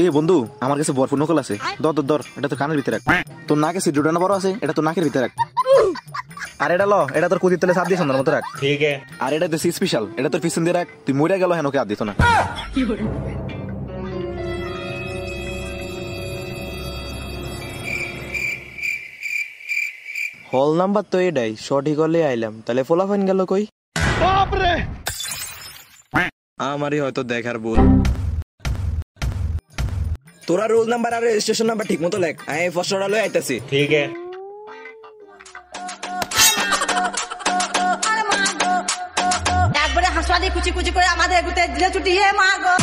এ বন্ধু আমার কাছে ভরপুর নকল আছে, ধর ধর ধর, এটা তোর কানের ভিতরে রাখ। তোর নাকে সিট দুটানা বড় আছে, এটা তোর নাকের ভিতরে রাখ। আর এটা লো, এটা তোর কুদির তলে সাপ দিয়ে সন্ধ্যার মতো রাখ। ঠিক আছে। আর এটা তো স্পেশাল, এটা তোর পিছন দিয়ে রাখ। তুই মরে গেল হেন ওকে আর দিত না। হল নাম্বার তো এটাই, সঠিক হলে আইলাম, তাহলে ফলাফাইন গেল কই? আমারই হয়তো দেখার ভুল। তোরা রোল নাম্বার আর রেজিস্ট্রেশন নাম্বার ঠিক মতো লেখ, আমি ফসলটা লয়ে আইতাছি। ঠিক আছে। একবারে হাসপাতালে কুচি কুচি করে আমাদের এগুতে দিলে ছুটি হে মা গো।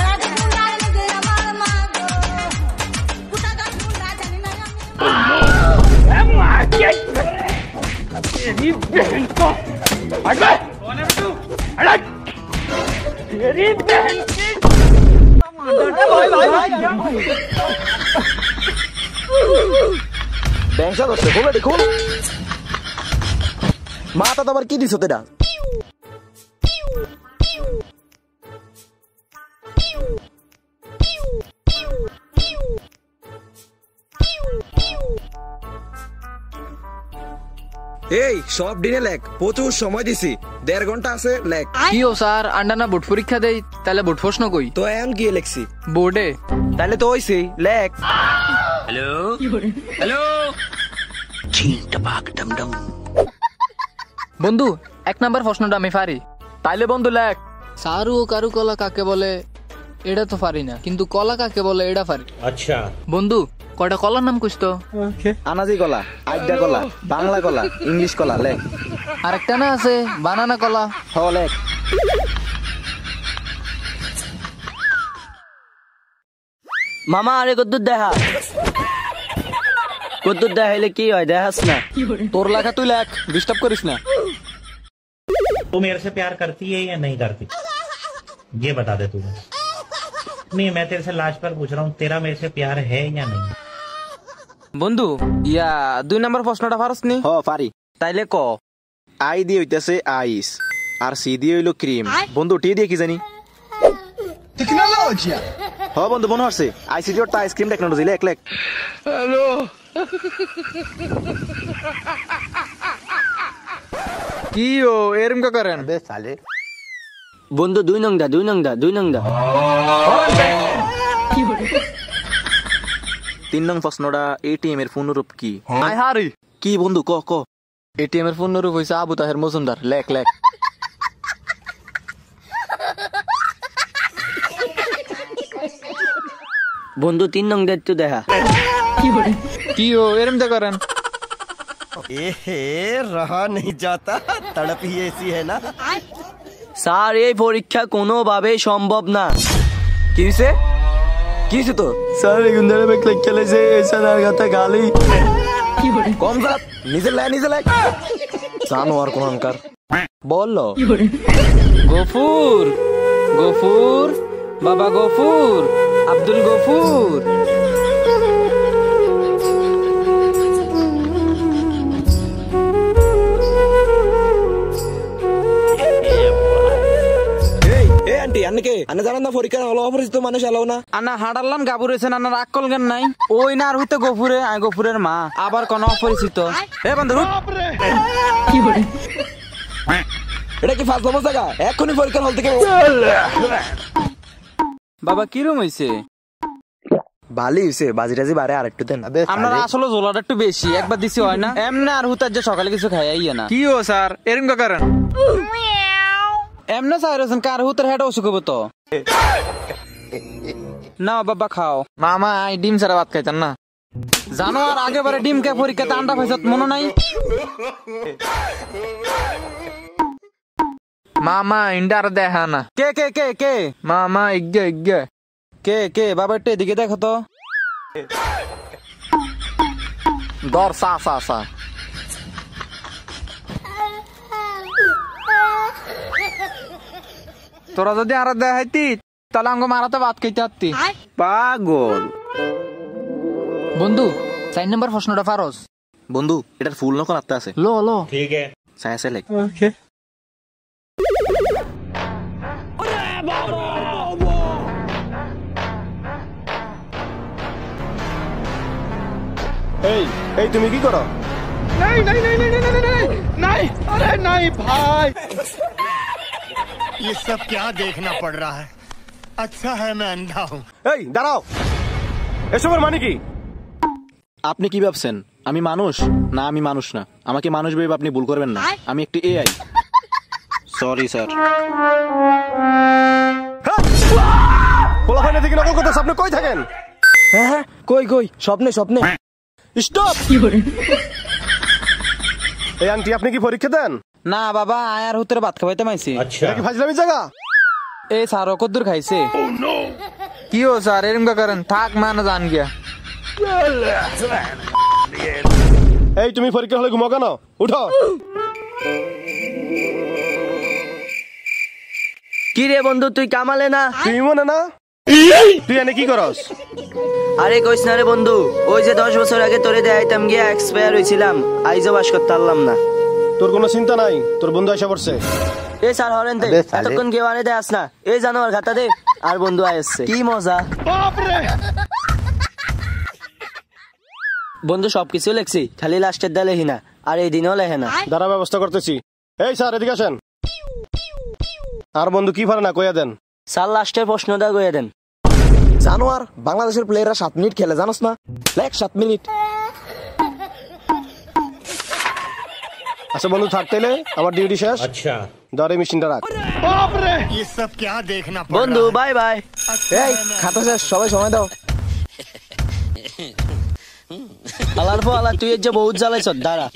মাথা তো আবার কি দিছ তেটা? এই সব দিনে লেখ, প্রচুর সময় দিছি, 1.5 ঘন্টা আছে লেখ। কি ও স্যার, আন্ডা না বোর্ড পরীক্ষা দেই, তাহলে বোর্ড প্রশ্ন কই? তো এখন কি লেখছি? বোর্ডে। তাহলে তো হইছে লেখ। হ্যালো হ্যালো বন্ধু, 1 নাম্বার প্রশ্নটা আমি পারি। তাইলে বন্ধু লেখ। সারু ও কারু কলা কাকে বলে এটা তো পারি না, কিন্তু কলা কাকে বলে এটা পারি। আচ্ছা বন্ধু, কয়টা কলার নাম কইস তো? আনাজি কলা, আড্ডা কলা, বাংলা কলা, ইংলিশ কলা লেখ। আরেকটা না আছে বানানা কলা। হ লেখ। মামা আরে কদ্দুর দেখা, কদ্দুর দেখাইলে কি হয় দেখাস না? তোর লেখা তুই লেখ, ডিস্টার্ব করিস না। तू मेरे से प्यार करती है या नहीं करती, ये बता दे तू। नहीं, मैं तेरे से लास्ट पर पूछ रहा हूँ, तेरा मेरे से प्यार है या नहीं? বন্ধু ইয়া 2 নাম্বার প্রশ্নটা পারস নি? হ পারি। তাইলে ক। আই দিয়ে হইতাছে আইস, আর সি দিয়ে হইলো ক্রিম। বন্ধু টি দিয়ে কি জানি? টেকনোলজি। হ বন্ধু মনে হচ্ছে আইসিডি ওর আইসক্রিম টেকনোলজি লেখ লেখ। হ্যালো কি ও এরম কা করেন? বে সালে বন্ধু 2 নং দা 2 নং দা 2 নং দা। 3 নং প্রশ্নটা এটিএম এর পূর্ণরূপ কি? আই হারি কি বন্ধু ক ক। এটিএম এর পূর্ণরূপ হইছে আবু তাহের মজুমদার, লেখ লেখ। বন্ধু 3 নং দায়িত্ব দেখা। কি ও এরম দা করেন? এহে রহা नहीं जाता, तड़प ही ऐसी है ना। স্যার এই পরীক্ষা কোনোভাবে সম্ভব না। কিসে কিসে তো স্যার এগুন ধরে বেক লেখ খেলেছে এসা আর কথা গালি কম স্যার নিজে লে জানো আর কোন অঙ্কার বললো। গফুর গফুর বাবা গফুর, আব্দুল গফুর। আন্না জানান না পরীক্ষা হলো অপরিচিত মানুষ এলাও না। আন্না হাঁটালাম গাবুরেছেন, আন্না রাগ করলেন নাই? ওই না আর হইতে গফুরে, আই গফুরের মা, আবার কোন অপরিচিত। এ বন্ধু এটা কি ফার্স্ট নম্বর জায়গা? এখনই পরীক্ষার হল থেকে বাবা কিরম হইছে? ভালোই হইছে, বাজি টাজি বারে আর একটু দেন। আপনারা আসলে জোলাটা একটু বেশি, একবার দিছি হয় না? এমনি আর হুতার যে সকালে কিছু খাইয়াই না। কি ও স্যার এরকম কা করেন? এমনি চাইছেন কার হুতার হেড অসুখ হবো তো না। বাবা খাও। মামা আই ডিম ছাড়া ভাত খাইতেন না জানো? আর আগেবারে ডিম কে পরীক্ষাতে আন্ডা খাইছত মনে নাই? মামা ইন্ডার দেখা না। কে কে কে কে মামা ইজ্ঞে ইজ্ঞে কে কে বাবা একটু এদিকে দেখো তো। দর সা সা সা। তোরা যদি আর দেখাইতি তাহলে আমাকে মারাতে ভাত খাইতে পারতি। পাগল। বন্ধু 4 নম্বর প্রশ্নটা পারস? বন্ধু এটার ফুল নকল আত্মা আছে। লো লো ठीक है। সায়েন্সে লেখ। এই এই তুমি কি করো? ये सब क्या देखना पड़ रहा है? अच्छा है मैं अंधा हूँ। এই দাঁড়াও, এসবের মানে কি? আপনি কি ভাবছেন আমি মানুষ? না, আমি মানুষ না। আমাকে মানুষ ভেবে আপনি ভুল করবেন না। আমি একটি এআই। Sorry sir. পোলাপাইনের দিকে নকল করতেছ, আপনি কই থাকেন? হ্যাঁ কই কই স্বপ্নে স্বপ্নে। স্টপ! এই আন্টি আপনি কি পরীক্ষা দেন? না বাবা, আয়ার হুতরে ভাত খাওয়াইতে মাইছি। এটা কি ফাজলামি জায়গা? এই স্যার কদ্দুর খাইছে। কি ও স্যার এরকম করেন? থাক মানে জান গিয়া। এই তুমি পরীক্ষা হলে ঘুমাও কেন? উঠো। কি রে বন্ধু, তুই কামালে না? তুই মনে না? তুই এনে কি করস? আরে কইস না রে বন্ধু, ওই যে 10 বছর আগে তোরে দেখাইতাম গিয়া এক্সপায়ার হইছিলাম, আইজো বাস করতে পারলাম না। তোর কোনো চিন্তা নাই, তোর বন্ধু এসে পড়ছে। এই স্যার হরেন দে, এতক্ষণ কেউ আনে দেয় আস না। এই জানোয়ার খাতা দে, আর বন্ধু আইসছে। কি মজা! বন্ধু সবকিছু লেখছি, খালি লাস্টের দা লেখি না, আর এই দিনও লেখে না। দাঁড়া ব্যবস্থা করতেছি। এই স্যার এদিকে আসেন। আর বন্ধু কি পারে না কইয়া দেন। স্যার লাস্টের প্রশ্নটা কইয়া দেন। জানোয়ার, বাংলাদেশের প্লেয়াররা 7 মিনিট খেলে জানোস না? লেখ 7 মিনিট। আচ্ছা বন্ধু থাক তাইলে, আমার ডিউটি শেষ। अच्छा ধর এই মেশিনটা রাখ। ये सब क्या देखना पड़ বন্ধু रहा है? Bye bye. এই খাতা শেষ, সবাই সময় দাও। আলার পর আলা, তুই এর যে বহুত জ্বালাইছ, দাঁড়া।